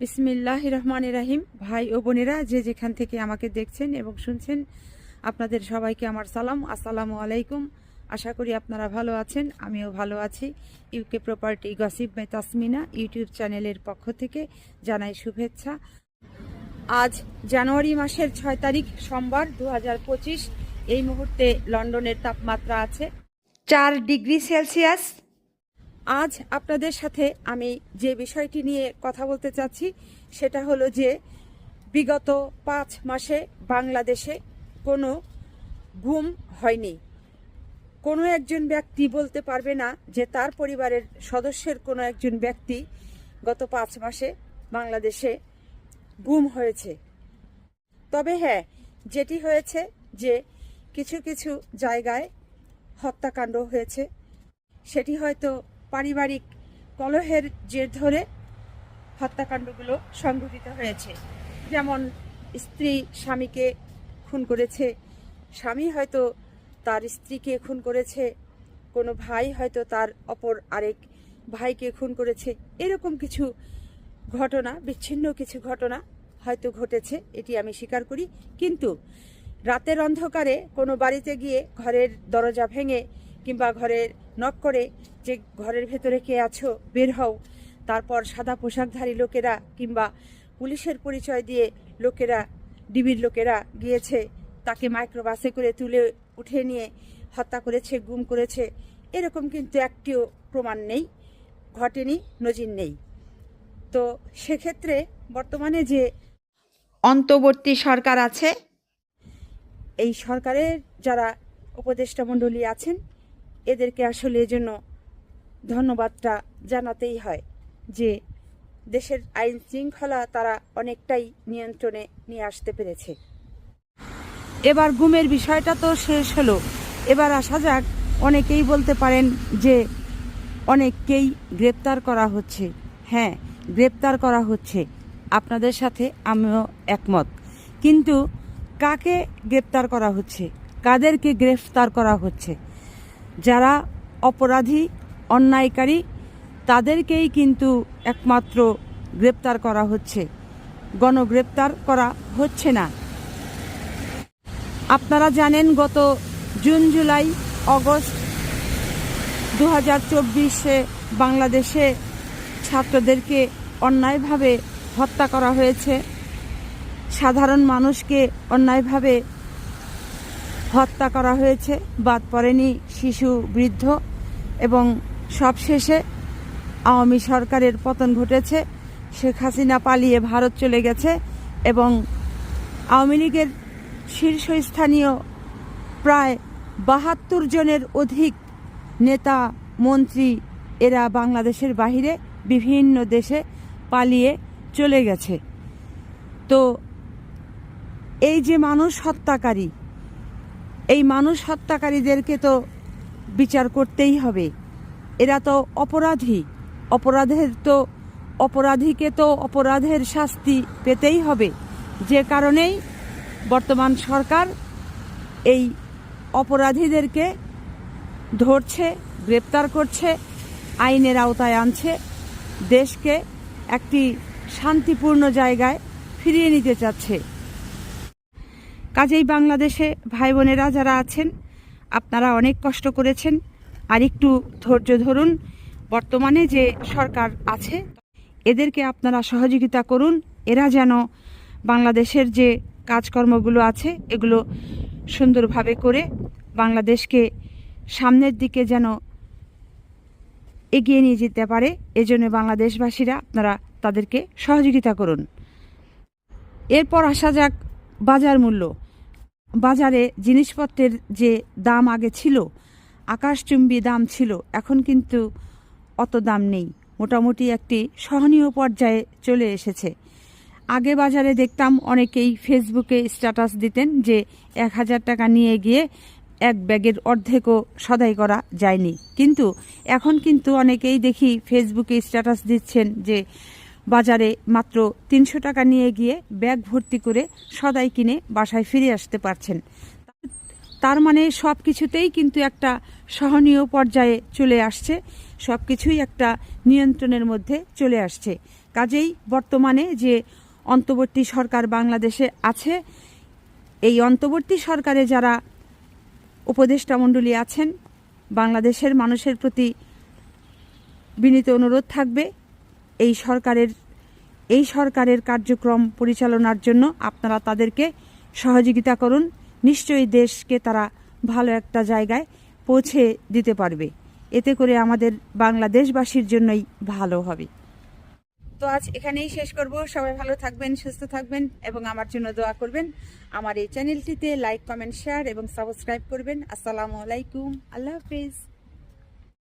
বিসমিল্লাহির রহমানির রহিম। ভাই ও বোনেরা যে যেখান থেকে আমাকে দেখছেন এবং শুনছেন, আপনাদের সবাইকে আমার সালাম, আসসালামু আলাইকুম। আশা করি আপনারা ভালো আছেন, আমিও ভালো আছি। UK property gossip by Tasmina YouTube চ্যানেলের পক্ষ থেকে জানাই শুভেচ্ছা। আজ জানুয়ারি মাসের 6 তারিখ সোমবার 2025। এই মুহূর্তে লন্ডনের তাপমাত্রা আছে 4 ডিগ্রি সেলসিয়াস। আজ আপনাদের সাথে আমি যে বিষয়টি নিয়ে কথা বলতে চাচ্ছি সেটা হলো যে বিগত 5 মাসে বাংলাদেশে কোনো গুম হয়নি। কোনো একজন ব্যক্তি বলতে পারবে না যে তার পরিবারের সদস্যের কোনো একজন ব্যক্তি গত 5 মাসে বাংলাদেশে গুম হয়েছে। তবে হ্যাঁ, যেটি হয়েছে যে কিছু কিছু জায়গায় হত্যাকাণ্ড হয়েছে, সেটি হয়তো পারিবারিক কলহের জের ধরে হত্যাকাণ্ডগুলো সংঘটিত হয়েছে। যেমন স্ত্রী স্বামীকে খুন করেছে, স্বামী হয়তো তার স্ত্রীকে খুন করেছে, কোনো ভাই হয়তো তার অপর আরেক ভাইকে খুন করেছে। এরকম কিছু ঘটনা, বিচ্ছিন্ন কিছু ঘটনা হয়তো ঘটেছে, এটি আমি স্বীকার করি। কিন্তু রাতের অন্ধকারে কোনো বাড়িতে গিয়ে ঘরের দরজা ভেঙে কিংবা ঘরের নক করে যে ঘরের ভেতরে কে আছো বের হও, তারপর সাদা পোশাকধারী লোকেরা কিংবা পুলিশের পরিচয় দিয়ে লোকেরা, ডিবির লোকেরা গিয়েছে, তাকে মাইক্রোবাসে করে তুলে উঠে নিয়ে হত্যা করেছে, গুম করেছে, এরকম কিন্তু একটিও প্রমাণ নেই, ঘটেনি, নজির নেই। তো সেক্ষেত্রে বর্তমানে যে অন্তর্বর্তী সরকার আছে, এই সরকারের যারা উপদেষ্টা মণ্ডলী আছেন, এদেরকে আসলে এজন্য ধন্যবাদটা জানাতেই হয় যে দেশের আইন শৃঙ্খলা তারা অনেকটাই নিয়ন্ত্রণে নিয়ে আসতে পেরেছে। এবার গুমের বিষয়টা তো শেষ হলো, এবার আসা যাক, অনেকেই বলতে পারেন যে অনেককেই গ্রেপ্তার করা হচ্ছে। হ্যাঁ, গ্রেপ্তার করা হচ্ছে, আপনাদের সাথে আমিও একমত। কিন্তু কাকে গ্রেপ্তার করা হচ্ছে, কাদেরকে গ্রেফতার করা হচ্ছে? যারা অপরাধী, অন্যায়কারী, তাদেরকেই কিন্তু একমাত্র গ্রেপ্তার করা হচ্ছে, গণগ্রেপ্তার করা হচ্ছে না। আপনারা জানেন গত জুন, জুলাই, অগস্ট 2024-এ বাংলাদেশে ছাত্রদেরকে অন্যায়ভাবে হত্যা করা হয়েছে, সাধারণ মানুষকে অন্যায়ভাবে হত্যা করা হয়েছে, বাদ পড়েনি শিশু, বৃদ্ধ, এবং সবশেষে আওয়ামী সরকারের পতন ঘটেছে। শেখ হাসিনা পালিয়ে ভারত চলে গেছে এবং আওয়ামী লীগের শীর্ষস্থানীয় প্রায় 72 জনের অধিক নেতা, মন্ত্রী এরা বাংলাদেশের বাহিরে বিভিন্ন দেশে পালিয়ে চলে গেছে। তো এই যে মানুষ হত্যাকারী, এই মানুষ হত্যাকারীদেরকে তো বিচার করতেই হবে। এরা তো অপরাধী, অপরাধীকে তো অপরাধের শাস্তি পেতেই হবে। যে কারণেই বর্তমান সরকার এই অপরাধীদেরকে ধরছে, গ্রেপ্তার করছে, আইনের আওতায় আনছে, দেশকে একটি শান্তিপূর্ণ জায়গায় ফিরিয়ে নিতে চাচ্ছে। কাজেই বাংলাদেশে ভাই বোনেরা যারা আছেন, আপনারা অনেক কষ্ট করেছেন, আর একটু ধৈর্য ধরুন। বর্তমানে যে সরকার আছে এদেরকে আপনারা সহযোগিতা করুন, এরা যেন বাংলাদেশের যে কাজকর্মগুলো আছে এগুলো সুন্দরভাবে করে বাংলাদেশকে সামনের দিকে যেন এগিয়ে নিয়ে যেতে পারে। এজন্য বাংলাদেশবাসীরা আপনারা তাদেরকে সহযোগিতা করুন। এরপর আসা যাক বাজার মূল্য। বাজারে জিনিসপত্রের যে দাম আগে ছিল, আকাশচুম্বী দাম ছিল, এখন কিন্তু অত দাম নেই, মোটামুটি একটি সহনীয় পর্যায়ে চলে এসেছে। আগে বাজারে দেখতাম অনেকেই ফেসবুকে স্ট্যাটাস দিতেন যে 1000 টাকা নিয়ে গিয়ে এক ব্যাগের অর্ধেকও সদাই করা যায়নি। কিন্তু এখন কিন্তু অনেকেই দেখি ফেসবুকে স্ট্যাটাস দিচ্ছেন যে বাজারে মাত্র 300 টাকা নিয়ে গিয়ে ব্যাগ ভর্তি করে সদাই কিনে বাসায় ফিরে আসতে পারছেন। তার মানে সব কিছুতেই কিন্তু একটা সহনীয় পর্যায়ে চলে আসছে, সব কিছুই একটা নিয়ন্ত্রণের মধ্যে চলে আসছে। কাজেই বর্তমানে যে অন্তর্বর্তী সরকার বাংলাদেশে আছে, এই অন্তর্বর্তী সরকারে যারা উপদেষ্টা মণ্ডলী আছেন, বাংলাদেশের মানুষের প্রতি বিনীত অনুরোধ থাকবে এই সরকারের কার্যক্রম পরিচালনার জন্য আপনারা তাদেরকে সহযোগিতা করুন। নিশ্চয়ই দেশকে তারা ভালো একটা জায়গায় পৌঁছে দিতে পারবে। এতে করে আমাদের বাংলাদেশবাসীর জন্যই ভালো হবে। তো আজ এখানেই শেষ করব। সবাই ভালো থাকবেন, সুস্থ থাকবেন এবং আমার জন্য দোয়া করবেন। আমার এই চ্যানেলটিতে লাইক, কমেন্ট, শেয়ার এবং সাবস্ক্রাইব করবেন। আসসালামু আলাইকুম, আল্লাহ হাফেজ।